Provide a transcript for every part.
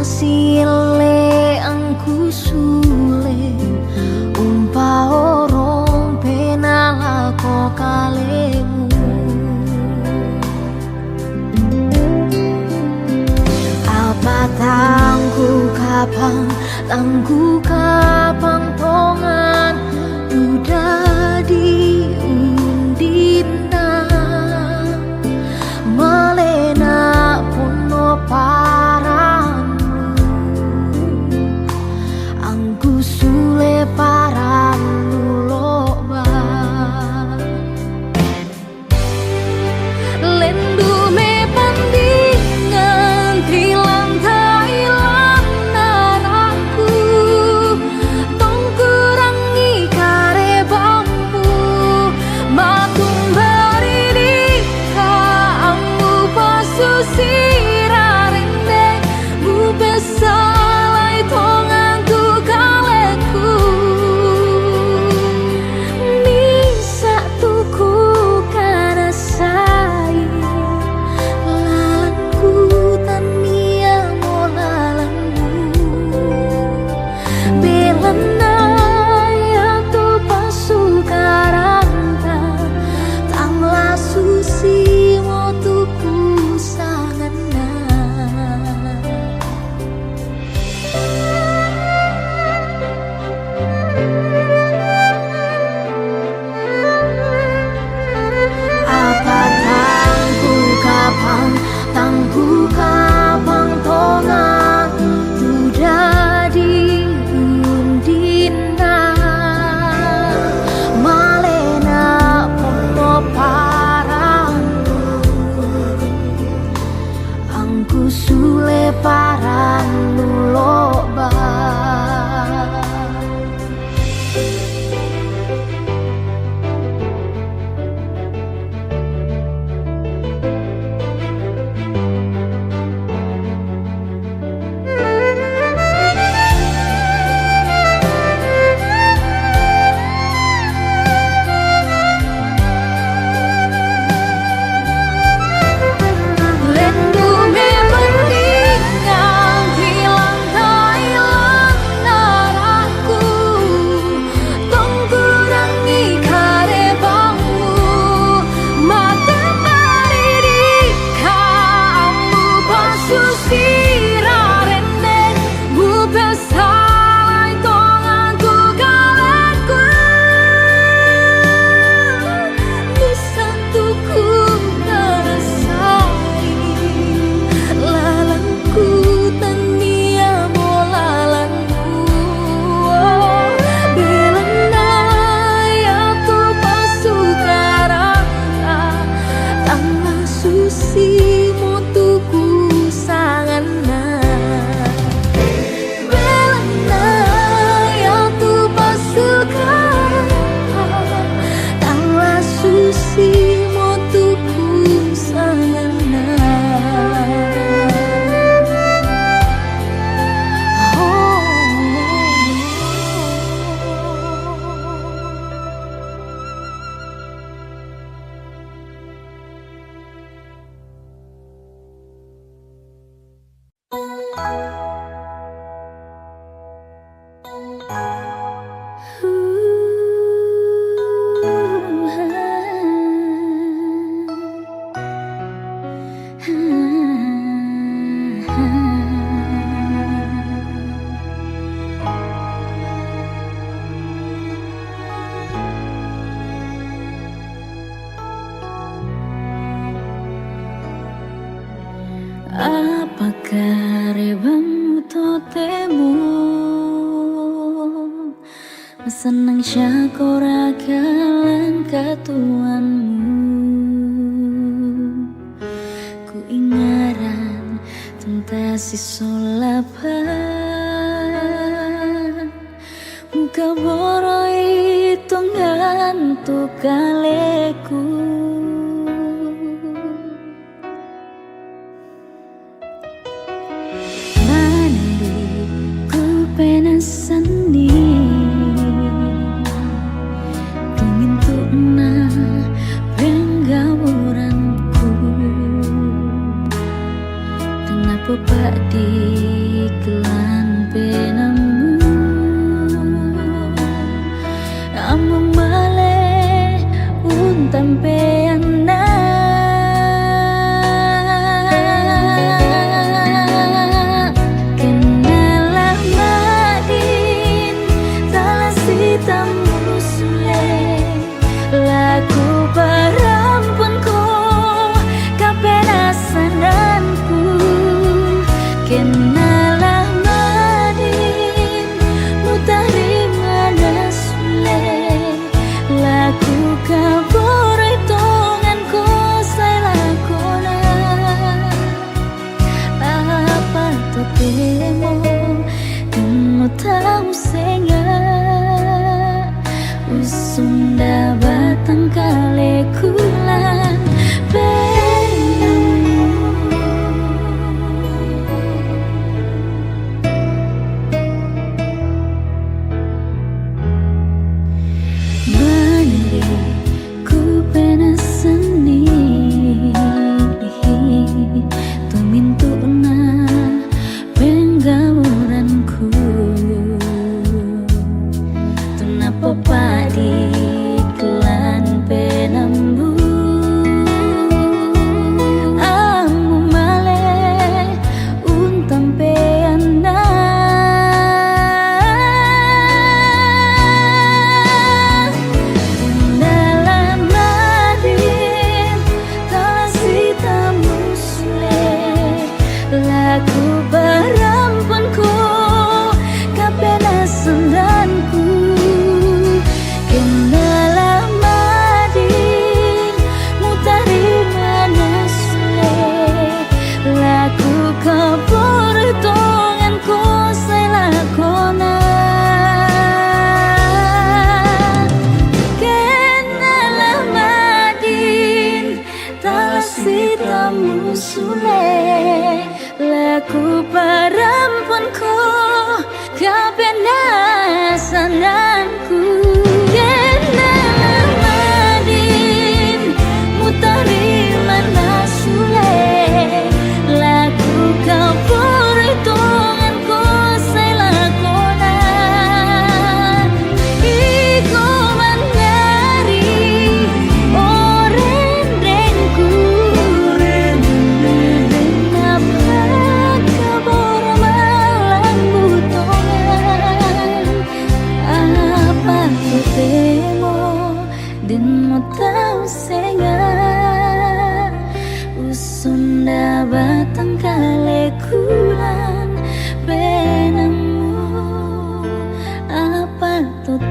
sile angku sule umpa orong penala ko kalemu apa tanggu kapang tongan udah diundina malena puno paramu angku sule paramu loba lendu me pandingan tilang thailand naraku tong kurangi kare bambu matung bari di kamu pasu sirarende bu besalai tonganku kaleku nisa tuku kana sai lalanku tania molalanmu belana ya tu pasu karanta tangla susi motuku sangana apa tanggu kapang tongan sudah diundina malena pono paramu angku sule paranu loba lendu me mendingan hilang Thailand naraku tong kurangi kare bambu mata bari di kamu pasu sirarende bu besalai tonganku kaleku bisa tuku rasai lalanku tania molalanku belana ya tu pasu karanta tanah susi motuku sangana belana ya tu pasu karanta tanah susi motuku sangana apakah rebamu totemu senang syakora kalan katuanmu ku ingaran tentasi solapan muka boroi tonggan tu kaleku penasani pengintuk na penggawuranku kenapa pak di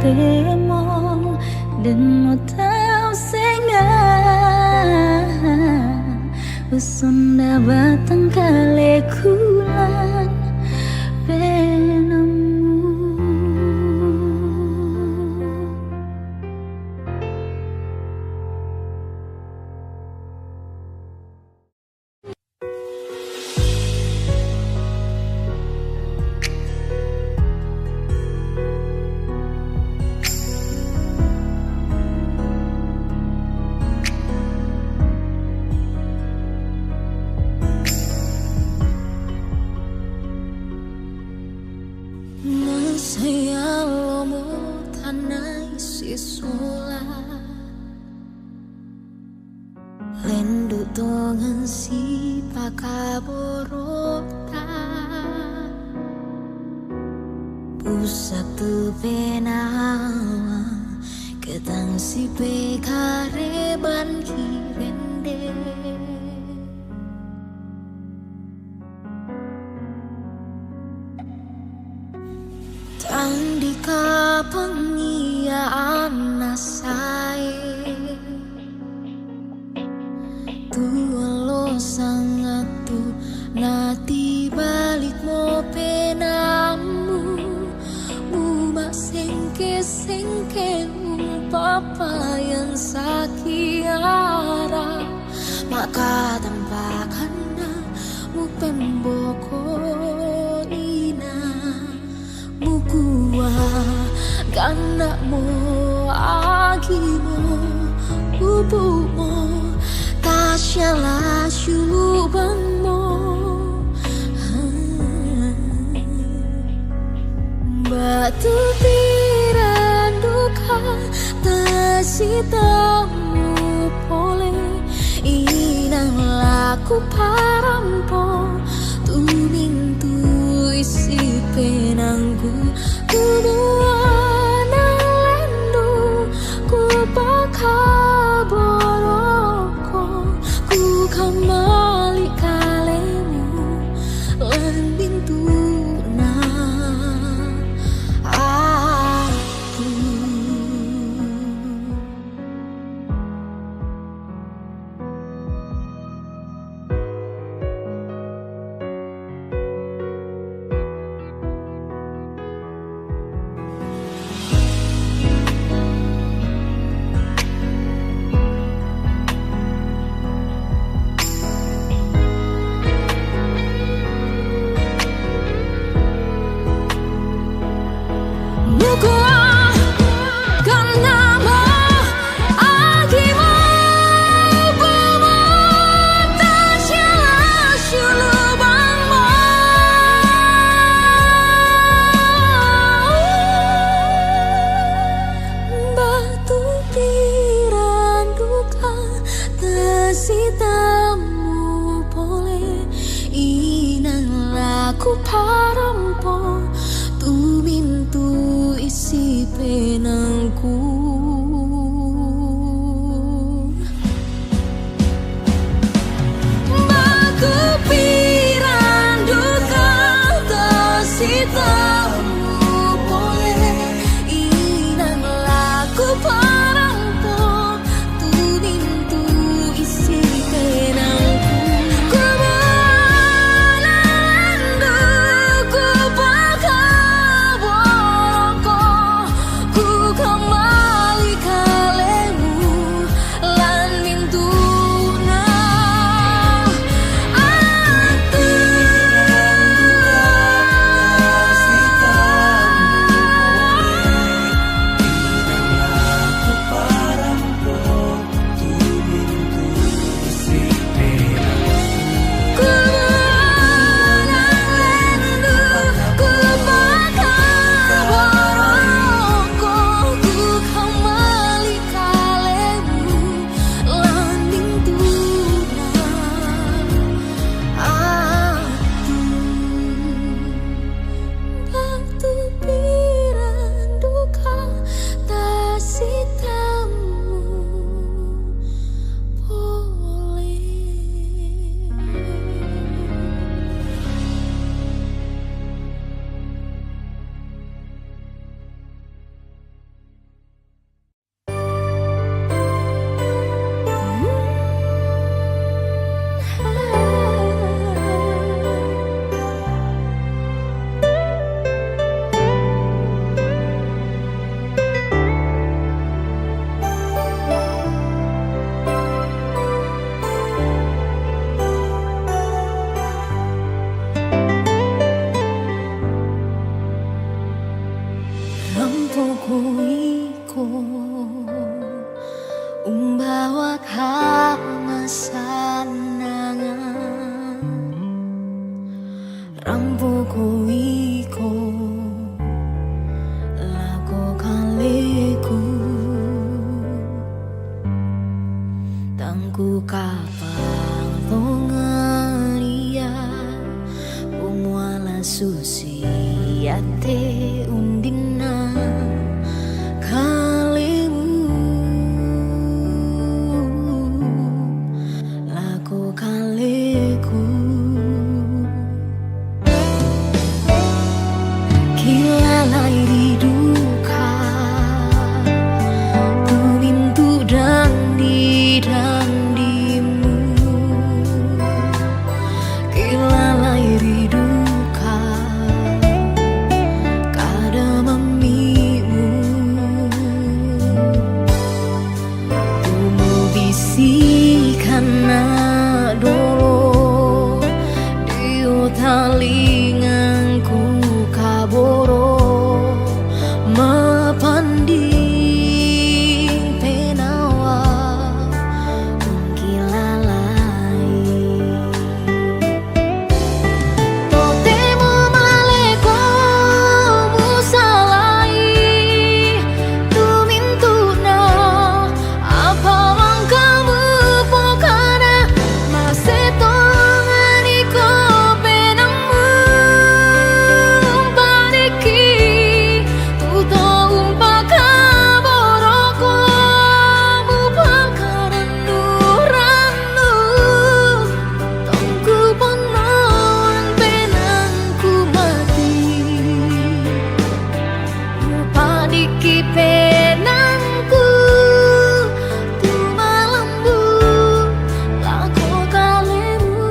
temo dan mau tahu senga usunda batang kale kulan penamu. Saya lomo tanai sisula lendu tongan si pakaborota pusat tu penawa ketang si pekareban kirende Tandika pengiaan nasai Tua lo sangat tu nati balik mo penamu Muma sengke papayan sakiara Maka tampakan na mu pemboko Mukua gana mo agi mo ubu mo tasyala syubang mo batu tiran duka tasitamu pole inang laku parampo tumintu isi penangku kubuana lendu ku pakaboroko ku kembali kalemu lan bintuna aku. Sitamu pole inang laku parampo tumintu isi penangku baku piran duka sitamu pole inang laku parampo tumintu isi penangku kubuana lendu ku pakaboroko ku kembali kalemu lan mintuna aku siate undina kalimu laku kaliku kilalai di duka tumintu dan dimu kilalai di duka kada memimu tumu bisikan dolo dio talinganku kaboro mapanding penawa ungkilalai totemo maleko musalai tumintuna apa langkamu pokana masetongani ko penamu umpaniki tuto umpaka boroko mupakaran nuranu tongku ponoan penangku mati upadiki penangku tu malambu lako kalemu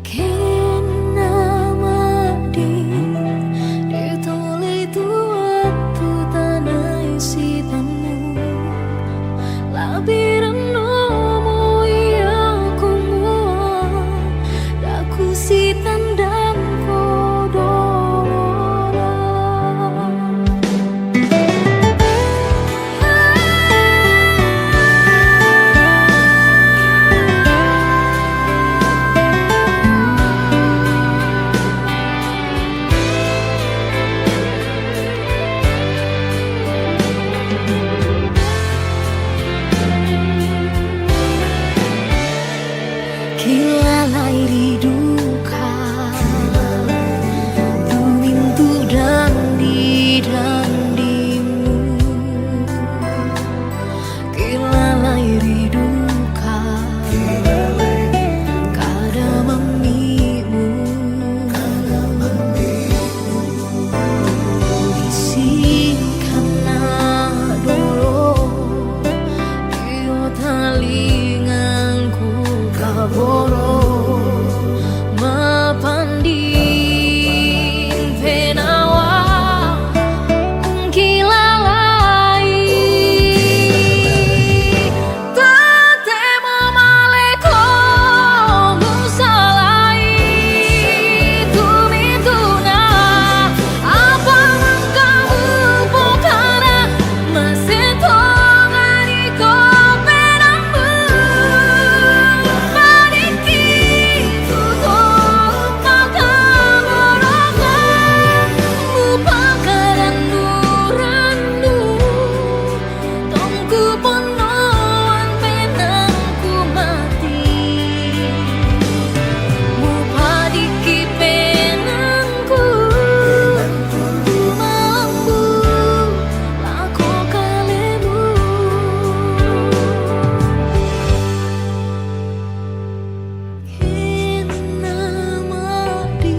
kena madi ditoleh tuatu tanah isi tamu labiran nomo aku mua daku si tandang kodora kilalai di duka tumintu dan dimu kilalai di duka kada memimu bisikan dolo dio talinganku kaboro mapanding penawa ungkilalai tatemo maleko musalai tumituna apa langkamu pokana masetongani ko penamu padiki tuto umpaka boroko mupakaran nuranu tongku ponoan penangku mati mupadiki penangku tu malambu lako kalemu kena mati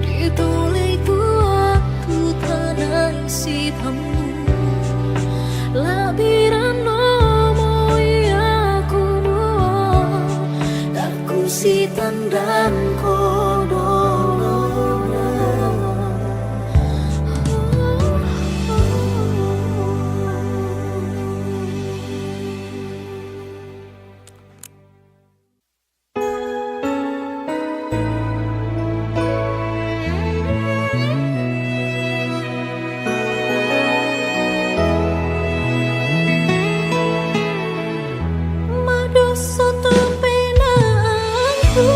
ditoleh tuatu tanah isi tamu labiran nomo aku mua daku si tandang kodora madoso tu penangku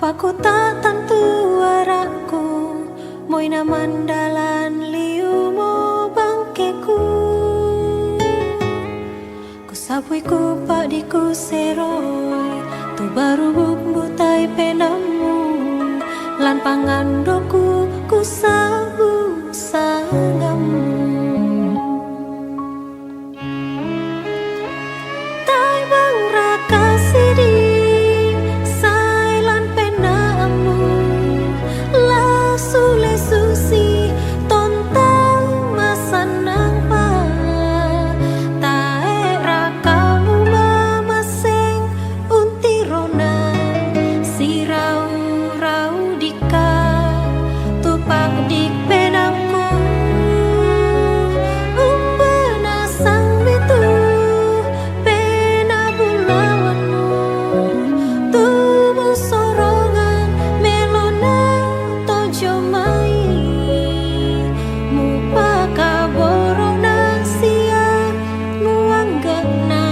Aku tak tentu arahku, moina mandalan liu mo bangkeku. Ku sapui ku pak di ku seroi, tu baru butai penamu. Lan pangan doku ku sabu sangamu. Tai bang raka sidi sailan penamu. La sule susi tontang masanang pa. Tai rakamu mamaseng untirona sirau rau dika tupak dik penamku. Umbena sang bitu pena bulawanmu. Tumu sorongan melona tojo mai. Mupaka borona sia muanggana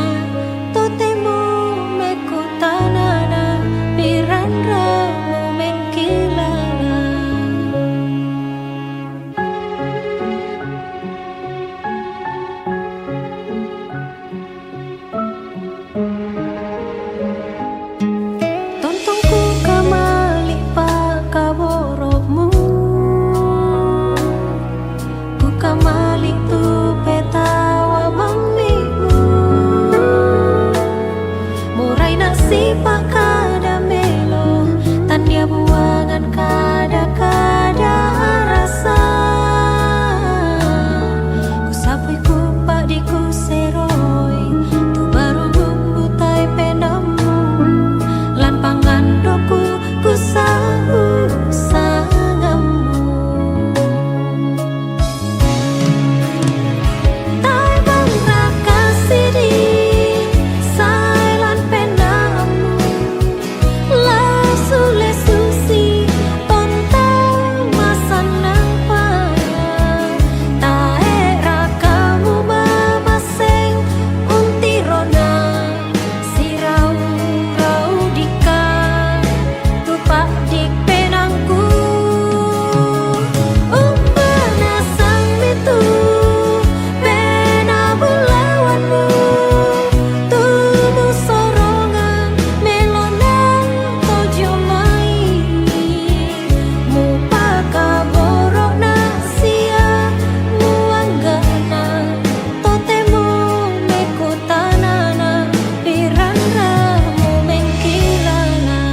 totemu mekutanana pirandra mengkilala. Tontongku kamali pakaborokmu. Ku kamali tu petawa mamimu. Murai nasi pakada melo tanya buangan kada-kada rasa. Ku sapui ku pak di ku seroi, tu baru butai penamu. Lan pangan doku ku sabu sangamu. Tai bang raka sidi sailan penamu. La sule susi tontang masanang pa. Tai rakamu mamaseng untirona sirau rau dika tupak dik penangku. Umbena sang bitu pena bulawanmu. Tumu sorongan melona tojo mai. Mupaka borokna sia muanggana totemu mekutanana pirandra mengkilala.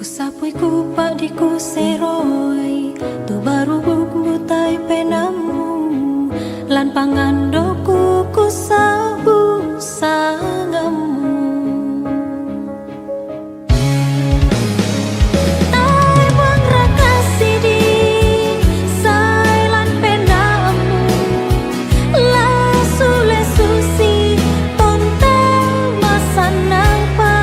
Ku sapui ku pak di ku seroi, tu baru butai penamu. Lan pangan doku ku sabu sangamu. Tai bang raka sidi sailan penamu. La sule susi tontang masanang pa.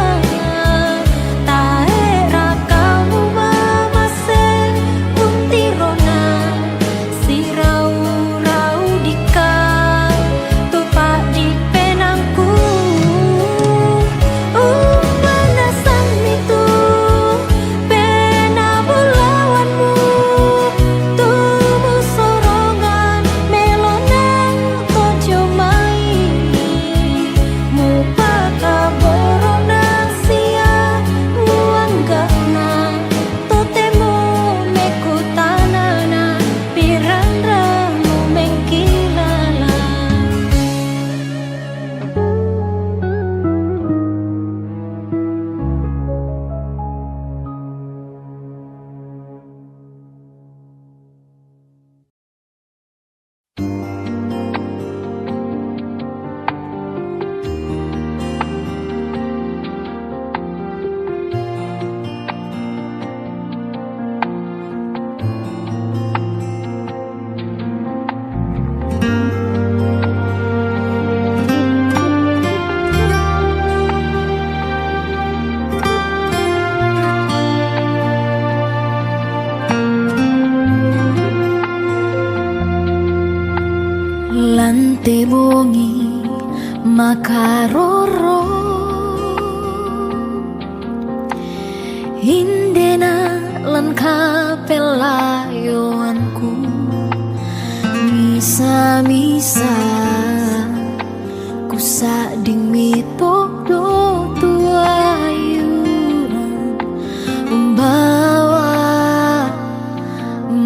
Tai rakamu mamaseng untirona sirau rau dika te bongi makaroro indena lan kapelayoanku misa-misa ku sading mitodo tuayunan membawa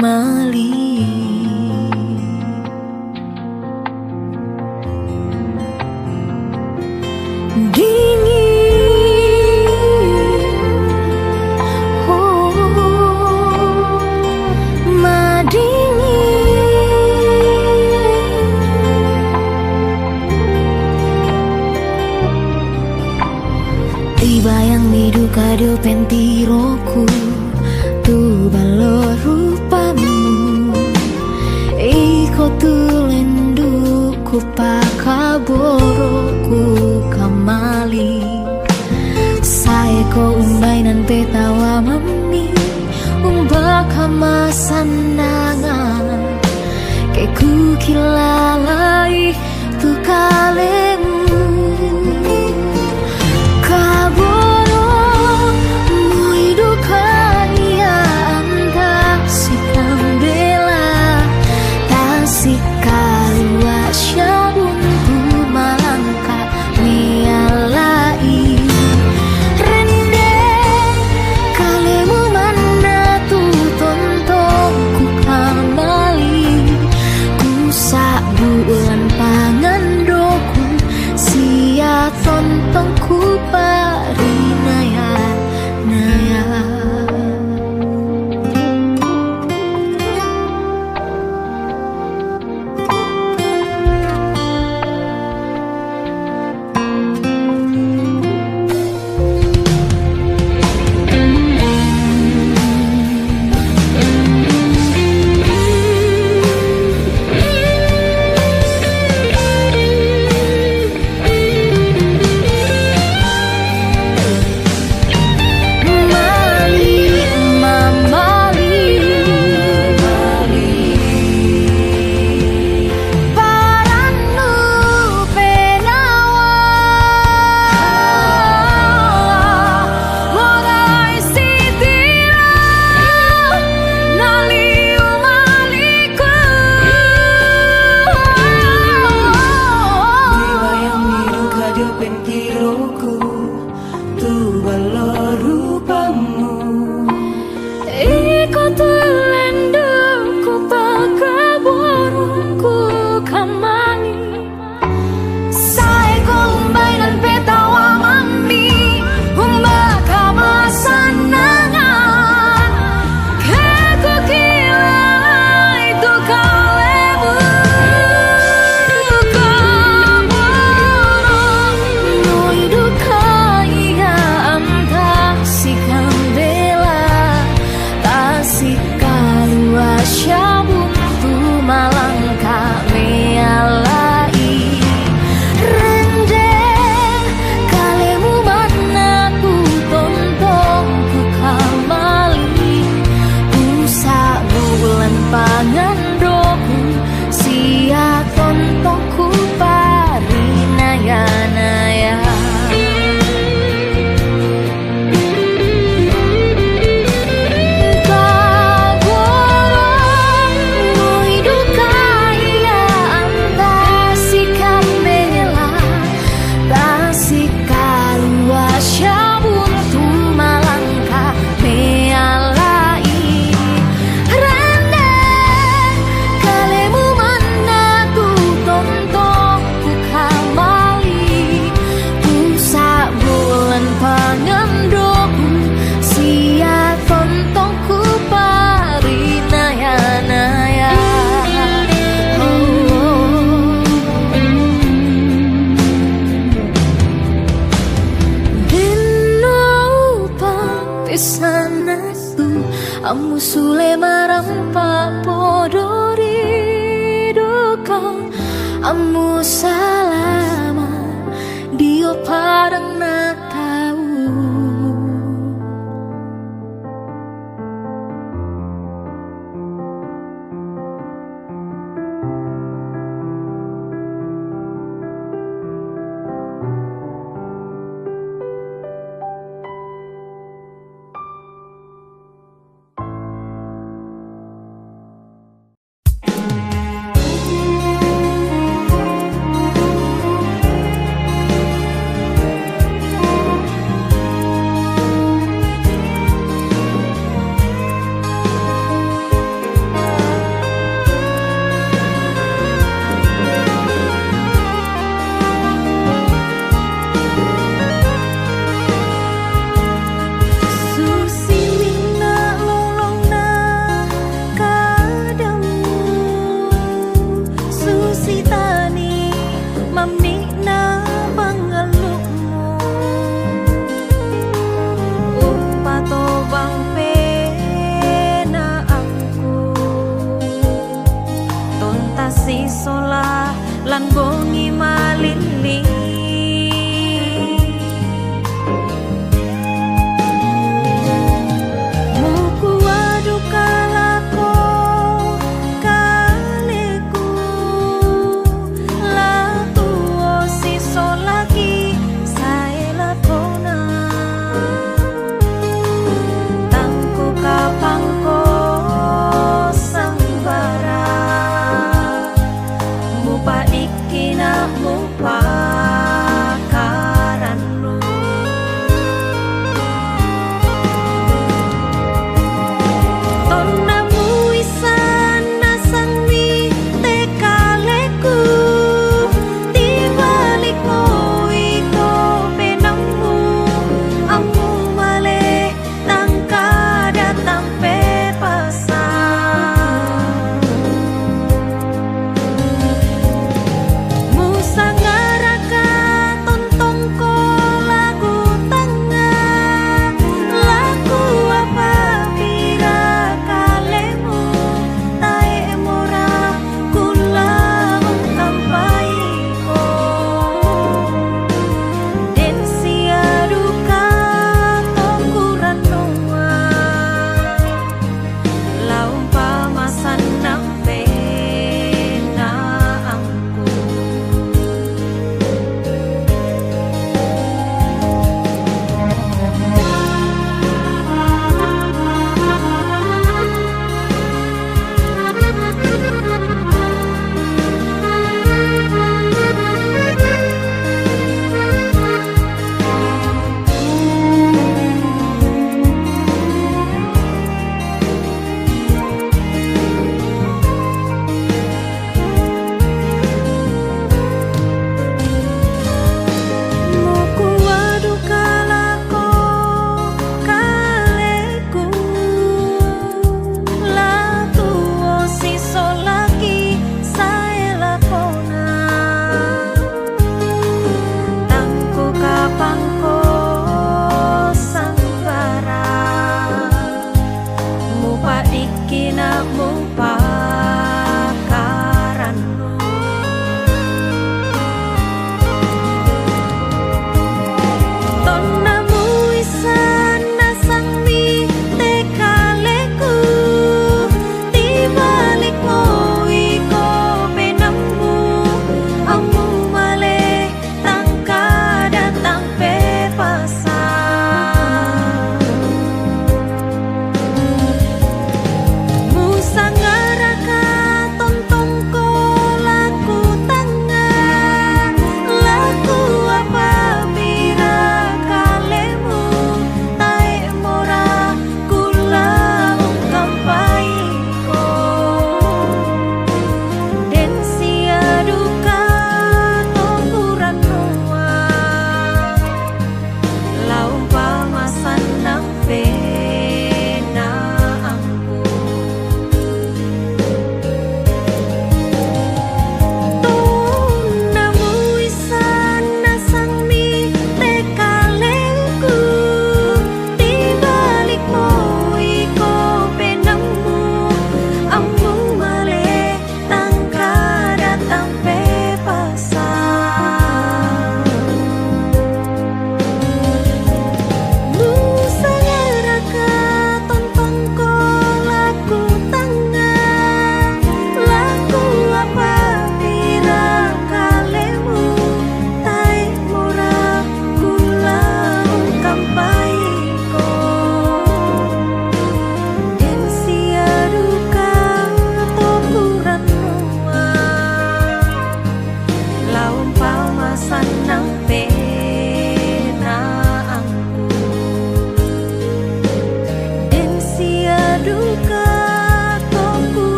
mali bayang midu kado pentiroku tu balor rupamu iko tu lenduku pakaboroku kamali saeko umbainan petawa mami umbaka masanangan keku kilalai tu kalemu tontongku parinaya naya Amu sule marampa podori duka Amu salama Dio parang natau solah lan bongi malini